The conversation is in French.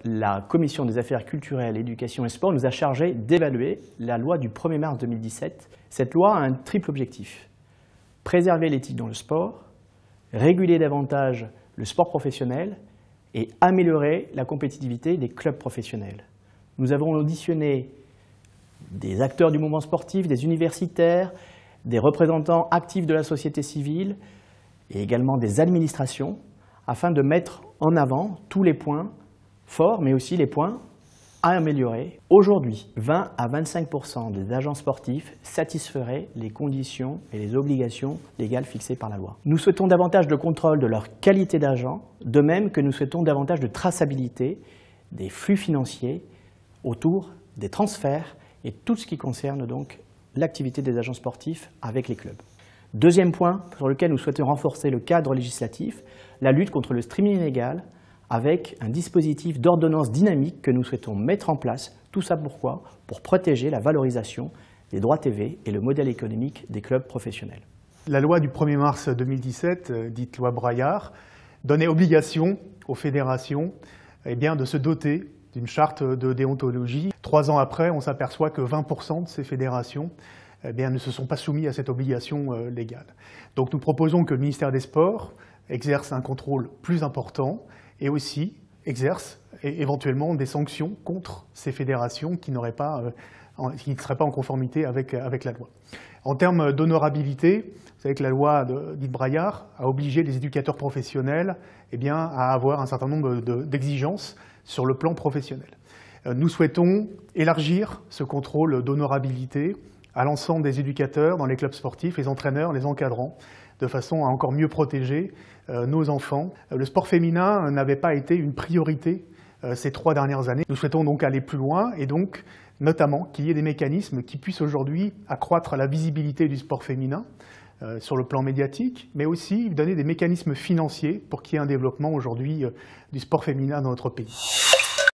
La Commission des affaires culturelles, éducation et sport nous a chargé d'évaluer la loi du 1er mars 2017. Cette loi a un triple objectif: préserver l'éthique dans le sport, réguler davantage le sport professionnel et améliorer la compétitivité des clubs professionnels. Nous avons auditionné des acteurs du mouvement sportif, des universitaires, des représentants actifs de la société civile et également des administrations afin de mettre en avant tous les points forts, mais aussi les points à améliorer. Aujourd'hui, 20 à 25% des agents sportifs satisferaient les conditions et les obligations légales fixées par la loi. Nous souhaitons davantage de contrôle de leur qualité d'agent, de même que nous souhaitons davantage de traçabilité des flux financiers autour des transferts et tout ce qui concerne donc l'activité des agents sportifs avec les clubs. Deuxième point sur lequel nous souhaitons renforcer le cadre législatif, la lutte contre le streaming illégal avec un dispositif d'ordonnance dynamique que nous souhaitons mettre en place. Tout ça pourquoi? Pour protéger la valorisation des droits TV et le modèle économique des clubs professionnels. La loi du 1er mars 2017, dite loi Braillard, donnait obligation aux fédérations de se doter d'une charte de déontologie. 3 ans après, on s'aperçoit que 20% de ces fédérations ne se sont pas soumis à cette obligation légale. Donc nous proposons que le ministère des Sports exerce un contrôle plus important et aussi exerce éventuellement des sanctions contre ces fédérations qui ne seraient pas en conformité avec la loi. En termes d'honorabilité, vous savez que la loi dite Braillard a obligé les éducateurs professionnels à avoir un certain nombre d'exigences sur le plan professionnel. Nous souhaitons élargir ce contrôle d'honorabilité à l'ensemble des éducateurs dans les clubs sportifs, les entraîneurs, les encadrants, de façon à encore mieux protéger nos enfants. Le sport féminin n'avait pas été une priorité ces 3 dernières années. Nous souhaitons donc aller plus loin et donc notamment qu'il y ait des mécanismes qui puissent aujourd'hui accroître la visibilité du sport féminin sur le plan médiatique, mais aussi donner des mécanismes financiers pour qu'il y ait un développement aujourd'hui du sport féminin dans notre pays.